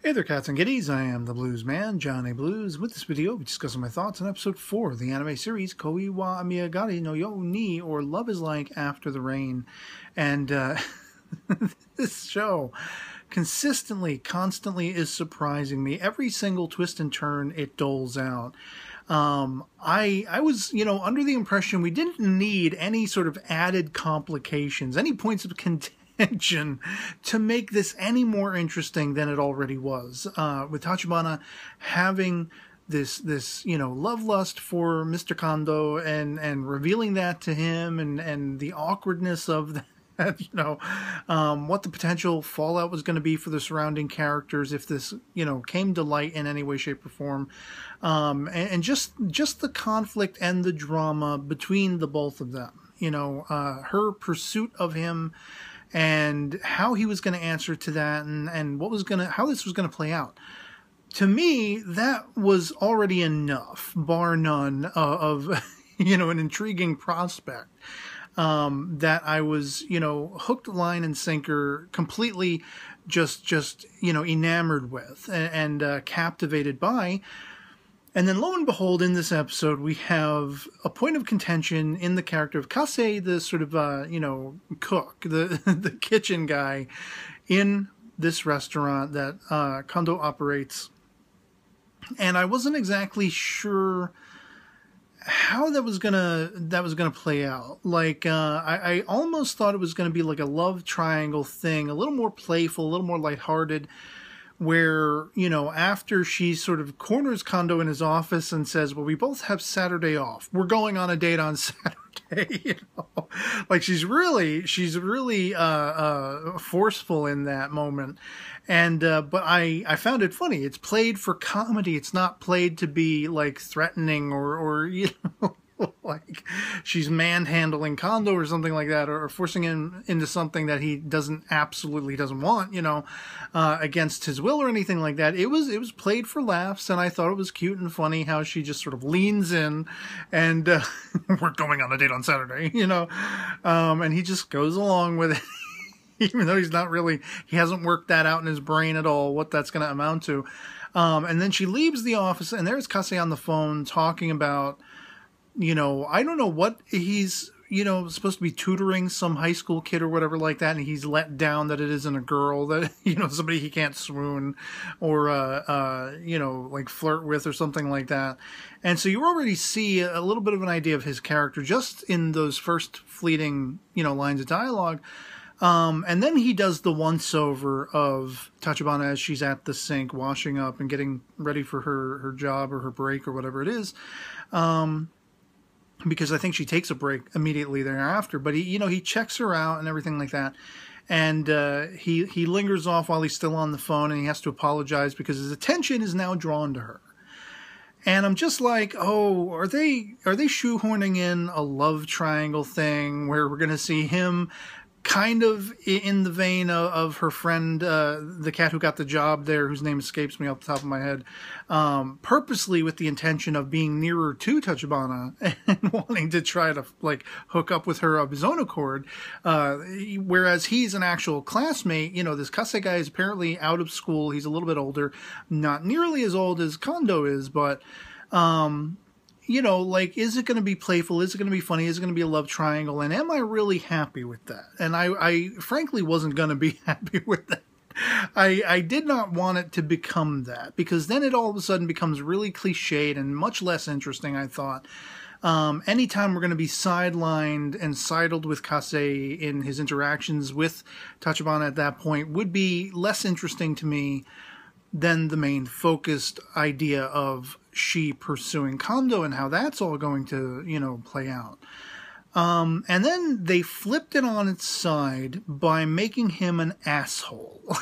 Hey there, cats and kitties. I am the Blues Man, John A. Blues. With this video, I'll be discussing my thoughts on episode 4 of the anime series Koi wa Ameagari no yo ni, or Love is Like After the Rain. And this show constantly is surprising me. Every single twist and turn it doles out. I was, under the impression we didn't need any sort of added complications, any points of contention to make this any more interesting than it already was. With Tachibana having this love lust for Mr. Kondo and revealing that to him and the awkwardness of that. What the potential fallout was going to be for the surrounding characters if this, came to light in any way, shape, or form. And just the conflict and the drama between the both of them. Her pursuit of him and how he was going to answer to that and how this was going to play out. To me, that was already enough, bar none, of, an intriguing prospect. That I was, hooked, line, and sinker, completely just enamored with and captivated by. And then lo and behold, in this episode, we have a point of contention in the character of Kase, the sort of, cook, the kitchen guy in this restaurant that Kondo operates. And I wasn't exactly sure how that was gonna play out. Like, I almost thought it was gonna be like a love triangle thing, a little more playful, a little more lighthearted, where, after she sort of corners Kondo in his office and says, well, we both have Saturday off. We're going on a date on Saturday, Like, she's really forceful in that moment. And, but I found it funny. It's played for comedy. It's not played to be, like, threatening or like she's manhandling Kondo or something like that, or forcing him into something that he absolutely doesn't want, against his will or anything like that. It was played for laughs, and I thought it was cute and funny how she just sort of leans in and, we're going on a date on Saturday, and he just goes along with it. Even though he hasn't worked that out in his brain at all, what that's going to amount to. And then she leaves the office, and there's Kase on the phone talking about, I don't know what he's, supposed to be tutoring some high school kid or whatever like that, and he's let down that it isn't a girl, that, somebody he can't swoon or, like flirt with or something like that. And so you already see a little bit of an idea of his character just in those first fleeting, lines of dialogue. And then he does the once-over of Tachibana as she's at the sink washing up and getting ready for her job or her break or whatever it is. Because I think she takes a break immediately thereafter. But he checks her out and everything like that. And he lingers off while he's still on the phone, and he has to apologize because his attention is now drawn to her. And I'm just like, oh, are they shoehorning in a love triangle thing where we're going to see him kind of in the vein of her friend, the cat who got the job there, whose name escapes me off the top of my head, purposely with the intention of being nearer to Tachibana and wanting to try to, like, hook up with her of his own accord, whereas he's an actual classmate. This Kase guy is apparently out of school. He's a little bit older, not nearly as old as Kondo is, but like, is it going to be playful? Is it going to be funny? Is it going to be a love triangle? And am I really happy with that? And I frankly wasn't going to be happy with that. I did not want it to become that, because then it all of a sudden becomes really cliched and much less interesting, I thought. Anytime we're going to be sidelined and sidled with Kase in his interactions with Tachibana at that point would be less interesting to me than the main focused idea of she pursuing Kondo and how that's all going to, play out. And then they flipped it on its side by making him an asshole.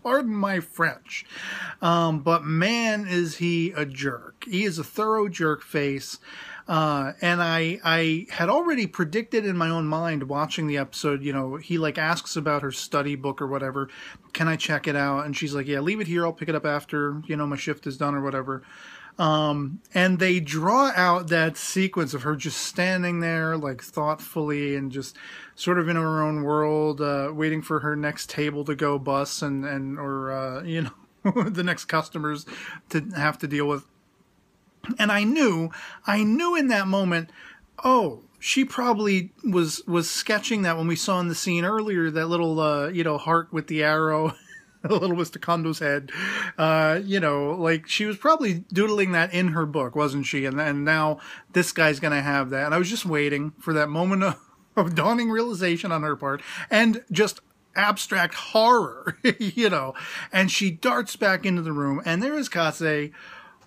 Pardon my French. But man, is he a jerk. He is a thorough jerk face. And I had already predicted in my own mind watching the episode, you know, he like asks about her study book or whatever. Can I check it out? And she's like, yeah, leave it here. I'll pick it up after, you know, my shift is done or whatever. And they draw out that sequence of her just standing there like thoughtfully and just sort of in her own world, waiting for her next table to go bust or you know, the next customers to have to deal with. And I knew in that moment, oh, she probably was sketching that when we saw in the scene earlier, that little, you know, heart with the arrow, a little Mr. Kondo's head, you know, like she was probably doodling that in her book, wasn't she? And now this guy's going to have that. And I was just waiting for that moment of dawning realization on her part and just abstract horror, you know, and she darts back into the room and there is Kase,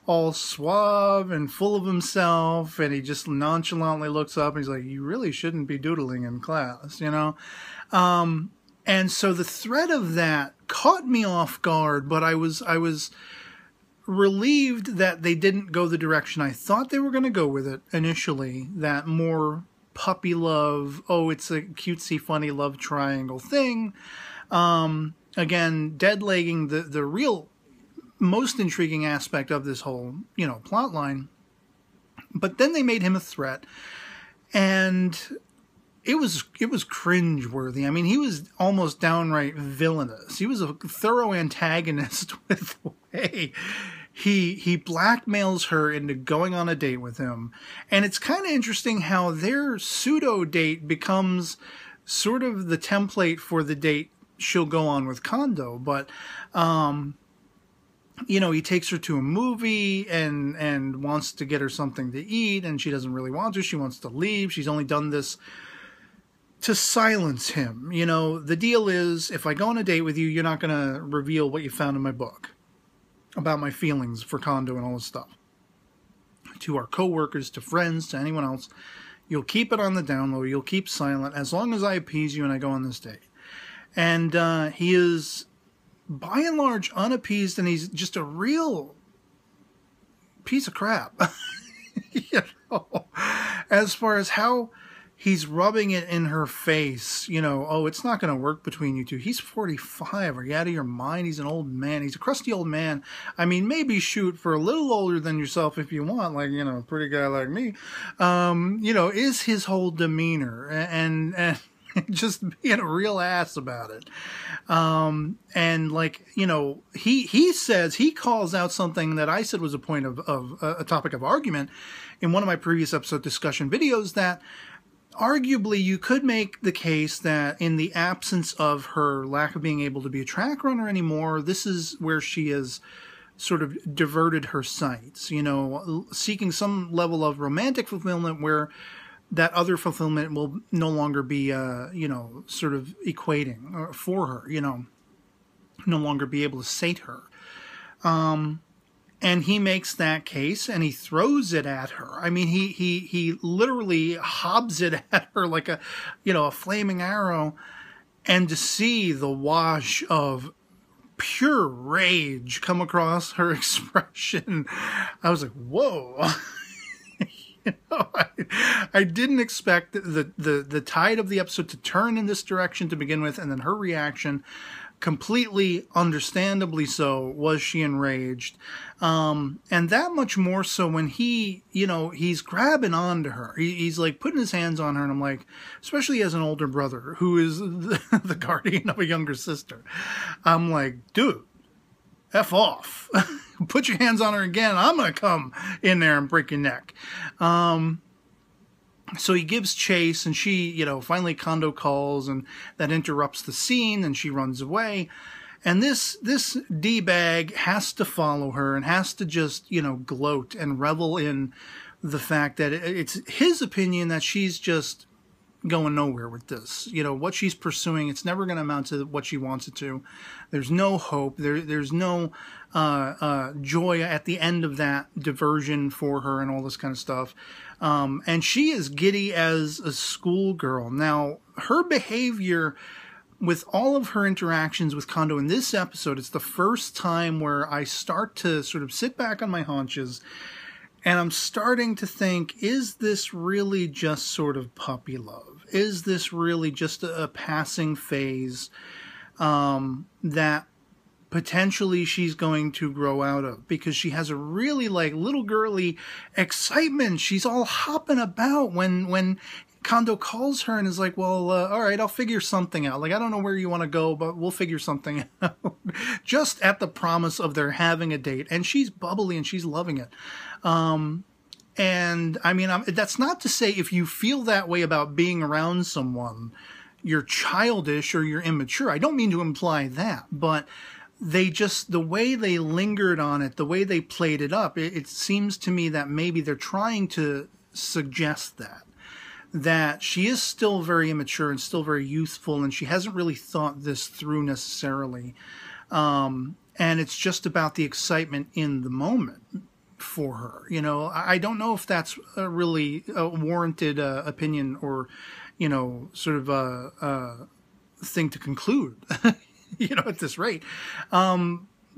all suave and full of himself, and he just nonchalantly looks up and he's like, you really shouldn't be doodling in class, you know? And so the threat of that caught me off guard, but I was relieved that they didn't go the direction I thought they were going to go with it initially, that more puppy love, oh, it's a cutesy, funny love triangle thing. Again, dead-legging the real most intriguing aspect of this whole, you know, plot line. But then they made him a threat, and it was cringeworthy. I mean, he was almost downright villainous. He was a thorough antagonist with the way he blackmails her into going on a date with him. And it's kind of interesting how their pseudo date becomes sort of the template for the date she'll go on with Kondo. But you know, he takes her to a movie and wants to get her something to eat, and she doesn't really want to. She wants to leave. She's only done this to silence him. You know, the deal is, if I go on a date with you, you're not going to reveal what you found in my book about my feelings for Kondo and all this stuff. To our coworkers, to friends, to anyone else, you'll keep it on the down low. You'll keep silent as long as I appease you and I go on this date. And he is, by and large, unappeased, and he's just a real piece of crap. You know, as far as how he's rubbing it in her face, you know, oh, it's not going to work between you two. He's 45. Are you out of your mind? He's an old man. He's a crusty old man. I mean, maybe shoot for a little older than yourself if you want, like, you know, a pretty guy like me, you know, is his whole demeanor and just being a real ass about it. And like, you know, he says, he calls out something that I said was a point of a topic of argument in one of my previous episode discussion videos, that arguably you could make the case that in the absence of her lack of being able to be a track runner anymore, this is where she has sort of diverted her sights, you know, seeking some level of romantic fulfillment where that other fulfillment will no longer be, you know, sort of equating for her, you know, no longer be able to sate her. And he makes that case and he throws it at her. I mean, he literally hobs it at her like a, you know, a flaming arrow. And to see the wash of pure rage come across her expression, I was like, whoa. You know, I didn't expect the tide of the episode to turn in this direction to begin with, and then her reaction, completely understandably so, was she enraged. And that much more so when he, you know, he's grabbing onto her. He's like putting his hands on her, and I'm like, especially as an older brother who is the guardian of a younger sister, I'm like, dude, F off. Put your hands on her again. I'm going to come in there and break your neck. So he gives chase, and she, you know, finally Kondo calls, and that interrupts the scene, and she runs away. And this D-bag has to follow her and has to just, you know, gloat and revel in the fact that it's his opinion that she's just going nowhere with this. You know, what she's pursuing, it's never going to amount to what she wants it to. There's no hope. There's no joy at the end of that diversion for her and all this kind of stuff. And she is giddy as a schoolgirl. Now, her behavior with all of her interactions with Kondo in this episode, it's the first time where I start to sort of sit back on my haunches And I'm starting to think, is this really just sort of puppy love? Is this really just a passing phase that potentially she's going to grow out of? Because she has a really like little girly excitement. She's all hopping about when Kondo calls her and is like, well, all right, I'll figure something out. Like, I don't know where you want to go, but we'll figure something out. Just at the promise of their having a date. And she's bubbly and she's loving it. And I mean, that's not to say if you feel that way about being around someone, you're childish or you're immature. I don't mean to imply that, but the way they lingered on it, the way they played it up, it seems to me that maybe they're trying to suggest that she is still very immature and still very youthful, and she hasn't really thought this through necessarily. And it's just about the excitement in the moment for her. You know, I don't know if that's a really warranted opinion or, you know, sort of a thing to conclude, you know, at this rate.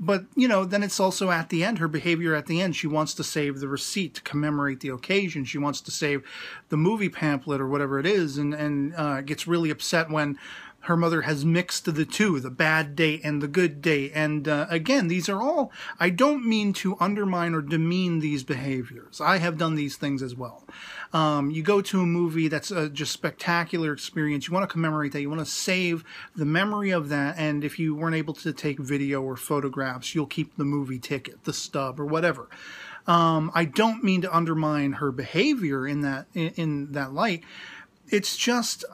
But, you know, then it's also at the end, her behavior at the end. She wants to save the receipt to commemorate the occasion. She wants to save the movie pamphlet or whatever it is, and gets really upset when her mother has mixed the two, the bad date and the good date. And again, these are all, I don't mean to undermine or demean these behaviors. I have done these things as well. You go to a movie that's a just spectacular experience. You want to commemorate that. You want to save the memory of that. And if you weren't able to take video or photographs, you'll keep the movie ticket, the stub, or whatever. I don't mean to undermine her behavior in that light. It's just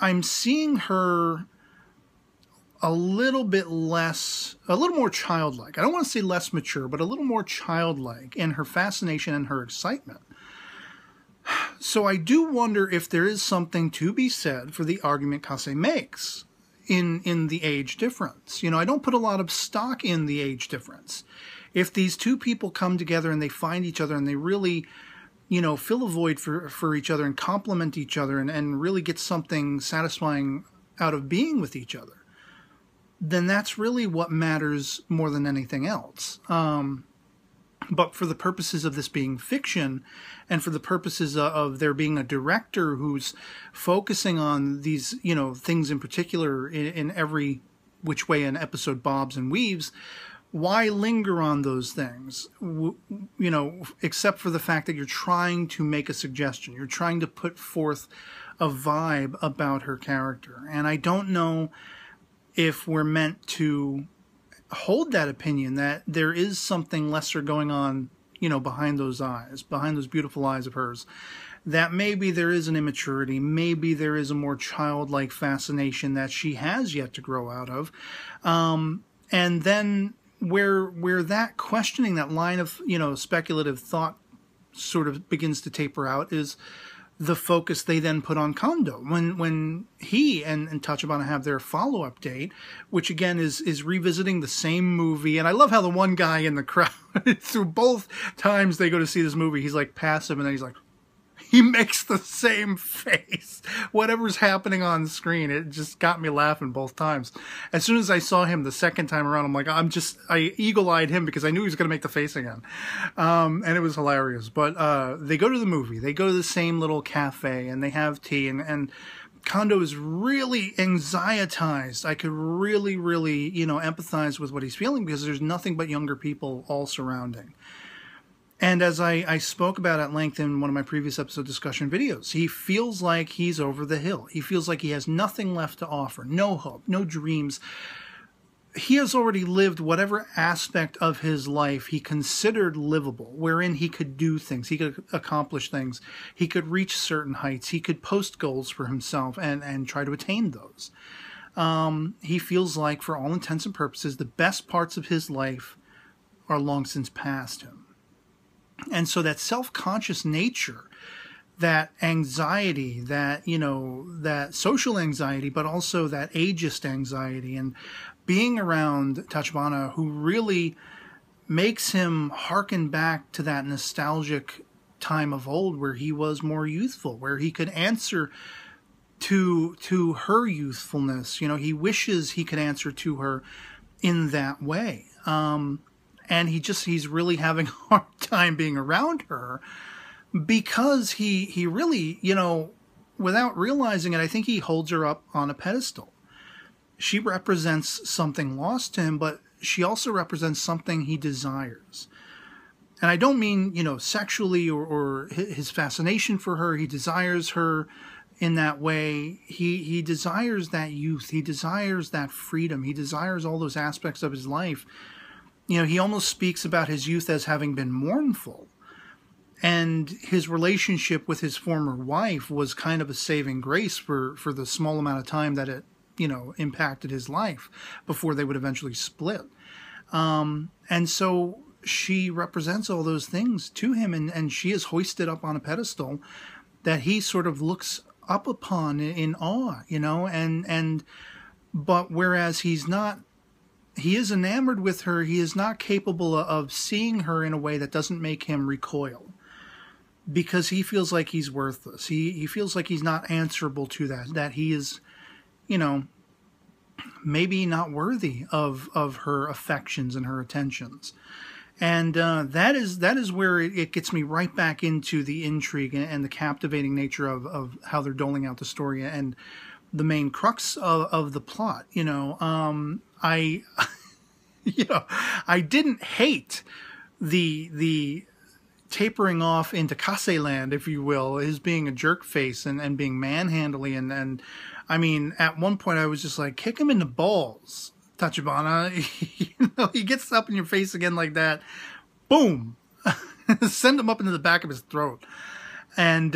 I'm seeing her a little more childlike. I don't want to say less mature, but a little more childlike in her fascination and her excitement. So I do wonder if there is something to be said for the argument Kase makes in the age difference. You know, I don't put a lot of stock in the age difference. If these two people come together and they find each other and they really, you know, fill a void for each other and complement each other and really get something satisfying out of being with each other, then that's really what matters more than anything else. But for the purposes of this being fiction, and for the purposes of there being a director who's focusing on these, you know, things in particular in every which way an episode bobs and weaves, why linger on those things? You know, except for the fact that you're trying to make a suggestion. You're trying to put forth a vibe about her character. And I don't know if we're meant to hold that opinion that there is something lesser going on, you know, behind those eyes, behind those beautiful eyes of hers. That maybe there is an immaturity, maybe there is a more childlike fascination that she has yet to grow out of. And then where that questioning, that line of, you know, speculative thought sort of begins to taper out is the focus they then put on Kondo. When he and Tachibana have their follow-up date, which again is revisiting the same movie. And I love how the one guy in the crowd, through both times they go to see this movie, he's like passive and then he's like, he makes the same face. Whatever's happening on screen, it just got me laughing both times. As soon as I saw him the second time around, I'm like, I eagle-eyed him because I knew he was going to make the face again. And it was hilarious. But they go to the movie. They go to the same little cafe and they have tea. And Kondo is really anxietized. I could really, really, you know, empathize with what he's feeling because there's nothing but younger people all surrounding. And as I spoke about at length in one of my previous episode discussion videos, he feels like he's over the hill. He feels like he has nothing left to offer, no hope, no dreams. He has already lived whatever aspect of his life he considered livable, wherein he could do things, he could accomplish things, he could reach certain heights, he could post goals for himself and try to attain those. He feels like, for all intents and purposes, the best parts of his life are long since past him. And so that self-conscious nature, that anxiety, that, you know, that social anxiety, but also that ageist anxiety and being around Tachibana, who really makes him hearken back to that nostalgic time of old where he was more youthful, where he could answer to her youthfulness. You know, he wishes he could answer to her in that way. and he's really having a hard time being around her, because he really, you know, without realizing it, I think he holds her up on a pedestal. She represents something lost to him, but she also represents something he desires. And I don't mean, you know, sexually or his fascination for her. He desires her in that way. He desires that youth. He desires that freedom. He desires all those aspects of his life. You know, he almost speaks about his youth as having been mournful. And his relationship with his former wife was kind of a saving grace for the small amount of time that it, you know, impacted his life before they would eventually split. And so she represents all those things to him, and she is hoisted up on a pedestal that he sort of looks up upon in awe, you know, but whereas he is enamored with her, he is not capable of seeing her in a way that doesn't make him recoil, because he feels like he's worthless. He feels like he's not answerable to that he is, you know, maybe not worthy of her affections and her attentions. And that is where it gets me right back into the intrigue and the captivating nature of how they're doling out the story and the main crux of the plot. You know, I didn't hate the tapering off into Kase land, if you will, his being a jerk face and being manhandly. And I mean, at one point I was just like, kick him in the balls, Tachibana. You know, he gets up in your face again like that. Boom. Send him up into the back of his throat. And,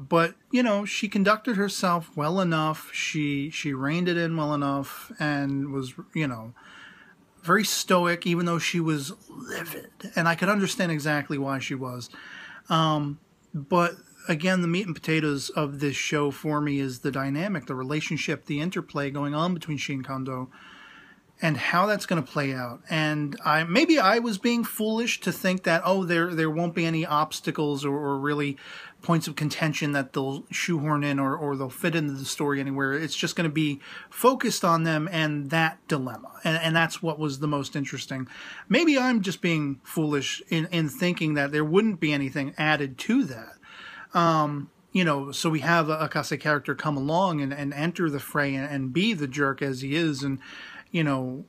but, you know, she conducted herself well enough. She reined it in well enough and was, you know, very stoic, even though she was livid. And I could understand exactly why she was. But again, the meat and potatoes of this show for me is the dynamic, the relationship, the interplay going on between she and Kondo, and how that's going to play out. And maybe I was being foolish to think that, oh, there won't be any obstacles or really points of contention that they'll shoehorn in or they'll fit into the story anywhere. It's just going to be focused on them and that dilemma. And that's what was the most interesting. Maybe I'm just being foolish in thinking that there wouldn't be anything added to that. You know, so we have a Kase character come along and enter the fray and be the jerk as he is, and you know,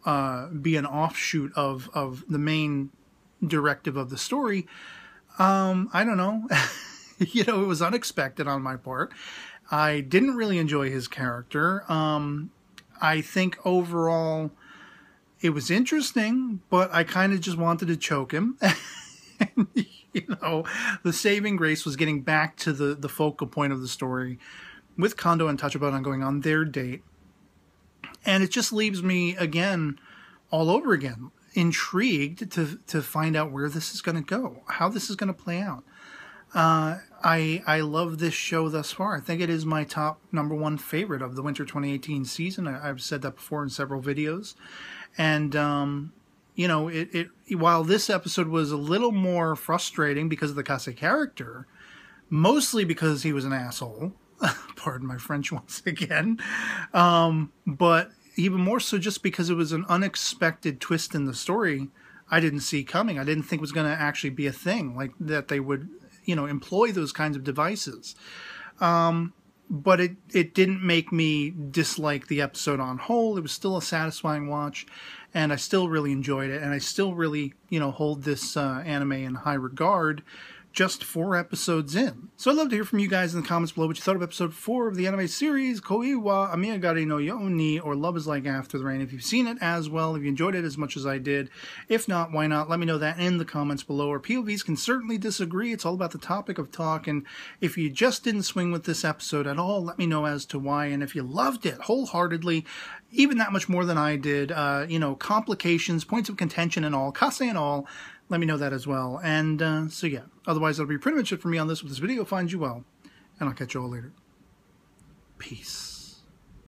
be an offshoot of the main directive of the story. I don't know. You know, it was unexpected on my part. I didn't really enjoy his character. I think overall it was interesting, but I kind of just wanted to choke him. And, you know, the saving grace was getting back to the focal point of the story with Kondo and Tachibana going on their date. And it just leaves me, again, all over again, intrigued to find out where this is going to go, how this is going to play out. I love this show thus far. I think it is my top #1 favorite of the winter 2018 season. I've said that before in several videos. And, you know, while this episode was a little more frustrating because of the Kase character, mostly because he was an asshole, pardon my French once again, but even more so just because it was an unexpected twist in the story I didn't see coming. I didn't think was going to actually be a thing, like that they would, you know, employ those kinds of devices. But it didn't make me dislike the episode on whole. It was still a satisfying watch, and I still really enjoyed it, and I still really, you know, hold this anime in high regard just 4 episodes in. So I'd love to hear from you guys in the comments below what you thought of episode 4 of the anime series, Koi wa Ameagari no yo ni, or Love is Like After the Rain. If you've seen it as well, if you enjoyed it as much as I did. If not, why not? Let me know that in the comments below. Our POVs can certainly disagree. It's all about the topic of talk, and if you just didn't swing with this episode at all, let me know as to why. And if you loved it wholeheartedly, even that much more than I did, you know, complications, points of contention and all, Kase and all, let me know that as well. And so yeah, otherwise that'll be pretty much it for me on this. If this video finds you well, and I'll catch you all later. Peace.